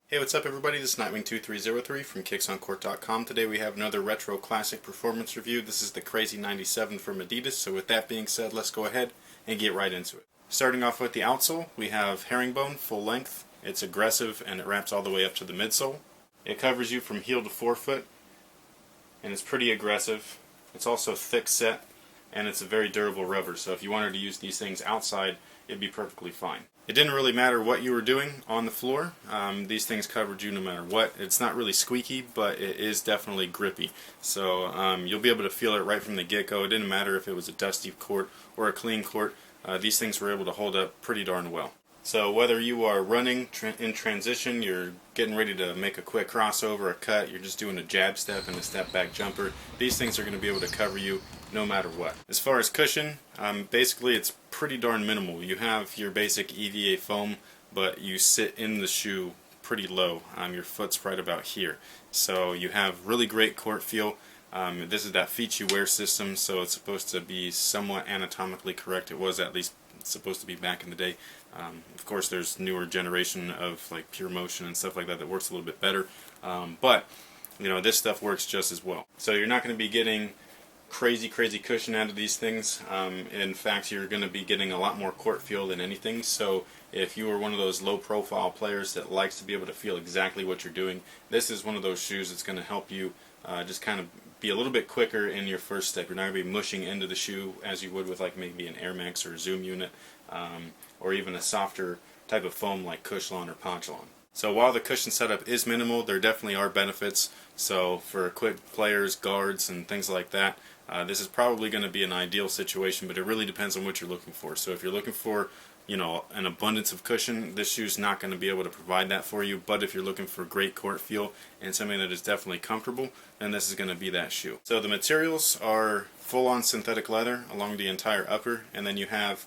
Hey, what's up everybody? This is Nightwing2303 from kicksoncourt.com. Today we have another retro classic performance review. This is the Crazy 97 from Adidas. So with that being said, let's go ahead and get right into it. Starting off with the outsole, we have herringbone, full length. It's aggressive and it wraps all the way up to the midsole. It covers you from heel to forefoot and it's pretty aggressive. It's also thick set and it's a very durable rubber. So if you wanted to use these things outside, it'd be perfectly fine. It didn't really matter what you were doing on the floor. These things covered you no matter what. It's not really squeaky, but it is definitely grippy. So you'll be able to feel it right from the get-go. It didn't matter if it was a dusty court or a clean court. These things were able to hold up pretty darn well. So whether you are running in transition, you're getting ready to make a quick crossover, a cut, you're just doing a jab step and a step back jumper, these things are going to be able to cover you no matter what. As far as cushion, basically it's pretty darn minimal. You have your basic EVA foam, but you sit in the shoe pretty low. Your foot's right about here. So you have really great court feel. This is that feet you wear system, so it's supposed to be somewhat anatomically correct. It was at least supposed to be back in the day. Of course there's newer generation of like pure motion and stuff like that that works a little bit better, but you know, this stuff works just as well. So you're not going to be getting crazy cushion out of these things. In fact, you're going to be getting a lot more court feel than anything. So if you are one of those low profile players that likes to be able to feel exactly what you're doing, this is one of those shoes that's going to help you just kind of be a little bit quicker in your first step. You're not going to be mushing into the shoe as you would with like maybe an Air Max or a Zoom unit, or even a softer type of foam like Cushlon or Ponchlon. So while the cushion setup is minimal, there definitely are benefits. So for quick players, guards, and things like that, this is probably going to be an ideal situation, but it really depends on what you're looking for. So if you're looking for, you know, an abundance of cushion, this shoe's not going to be able to provide that for you. But if you're looking for great court feel and something that is definitely comfortable, then this is going to be that shoe. So the materials are full-on synthetic leather along the entire upper, and then you have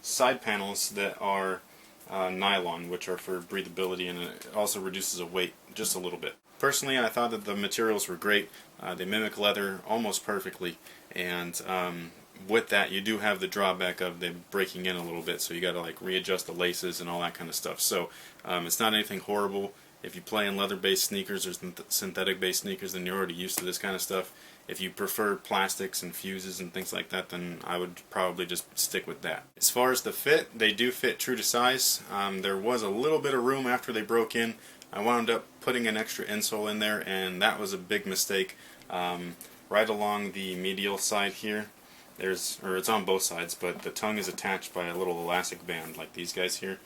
side panels that are nylon, which are for breathability, and it also reduces the weight just a little bit. Personally, I thought that the materials were great. They mimic leather almost perfectly, and with that you do have the drawback of them breaking in a little bit, so you got to like readjust the laces and all that kind of stuff. So it's not anything horrible. If you play in leather-based sneakers or synthetic-based sneakers, then you're already used to this kind of stuff. If you prefer plastics and fuses and things like that, then I would probably just stick with that. As far as the fit, they do fit true to size. There was a little bit of room after they broke in. I wound up putting an extra insole in there, and that was a big mistake. Right along the medial side here, it's on both sides, but the tongue is attached by a little elastic band like these guys here.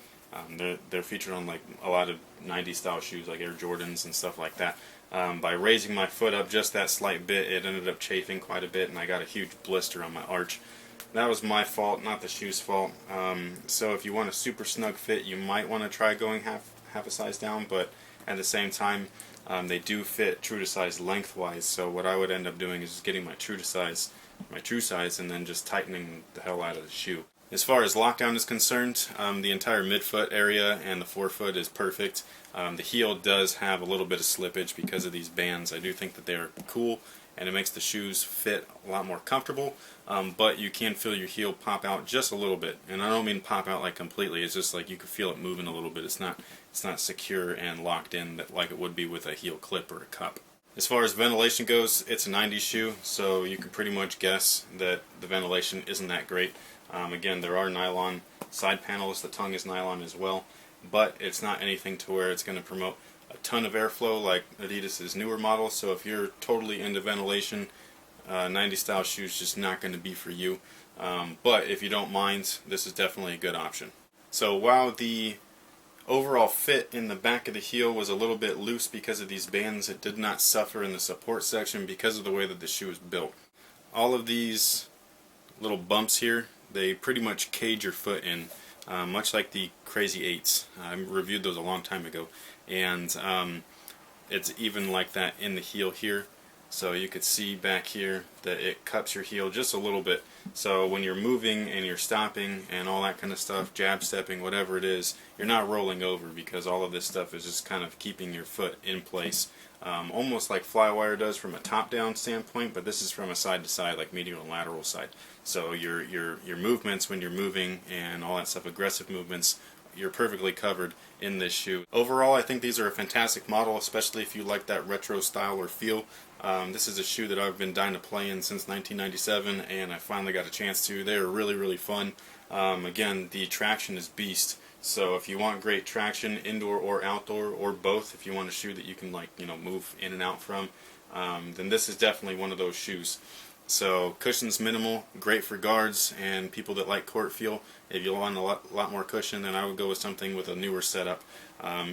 They're featured on like a lot of 90s style shoes like Air Jordans and stuff like that. By raising my foot up just that slight bit, it ended up chafing quite a bit and I got a huge blister on my arch. That was my fault, not the shoe's fault. So if you want a super snug fit, you might want to try going half a size down, but at the same time they do fit true to size lengthwise. So what I would end up doing is just getting my true size, and then just tightening the hell out of the shoe. As far as lockdown is concerned, the entire midfoot area and the forefoot is perfect. The heel does have a little bit of slippage because of these bands. I do think that they are cool and it makes the shoes fit a lot more comfortable, but you can feel your heel pop out just a little bit. And I don't mean pop out like completely, it's just like you can feel it moving a little bit. It's not secure and locked in like it would be with a heel clip or a cup. As far as ventilation goes, it's a 90s shoe, so you can pretty much guess that the ventilation isn't that great. Again, there are nylon side panels, the tongue is nylon as well, but it's not anything to where it's going to promote a ton of airflow like Adidas' newer models. So if you're totally into ventilation, 90s style shoes just not going to be for you. But if you don't mind, this is definitely a good option. So while the overall fit in the back of the heel was a little bit loose because of these bands, it did not suffer in the support section because of the way that the shoe is built. All of these little bumps here, they pretty much cage your foot in, much like the Crazy 8s. I reviewed those a long time ago, and it's even like that in the heel here. So you could see back here that it cups your heel just a little bit. So when you're moving and you're stopping and all that kind of stuff, jab stepping, whatever it is, you're not rolling over because all of this stuff is just kind of keeping your foot in place. Almost like Flywire does from a top-down standpoint, but this is from a side-to-side, like medial and lateral side. So your movements when you're moving and all that stuff, aggressive movements, you're perfectly covered in this shoe. Overall, I think these are a fantastic model, especially if you like that retro style or feel. This is a shoe that I've been dying to play in since 1997, and I finally got a chance to. They are really, really fun. Again, the traction is beast. So if you want great traction, indoor or outdoor, or both, if you want a shoe that you can move in and out from, then this is definitely one of those shoes. So cushion's minimal, great for guards and people that like court feel. If you want a lot more cushion, then I would go with something with a newer setup.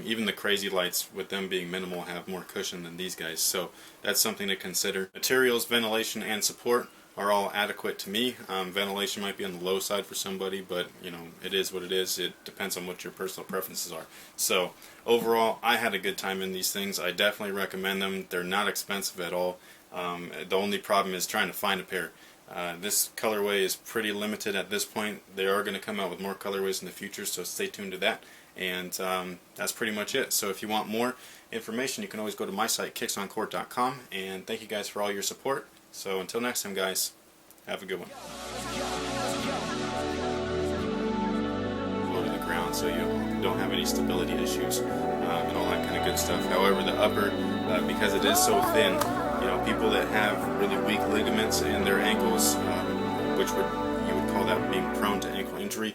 Even the Crazy Lights, with them being minimal, have more cushion than these guys. So that's something to consider. Materials, ventilation, and support are all adequate to me. Ventilation might be on the low side for somebody, but it is what it is. It depends on what your personal preferences are. So overall, I had a good time in these things. I definitely recommend them. They're not expensive at all. The only problem is trying to find a pair. This colorway is pretty limited at this point. They are going to come out with more colorways in the future, so stay tuned to that. And that's pretty much it. So if you want more information, you can always go to my site, kicksoncourt.com. And thank you guys for all your support. So until next time, guys, have a good one. Low to the ground so you don't have any stability issues and all that kind of good stuff. However, the upper, because it is so thin, people that have really weak ligaments in their ankles, which you would call that being prone to ankle injury,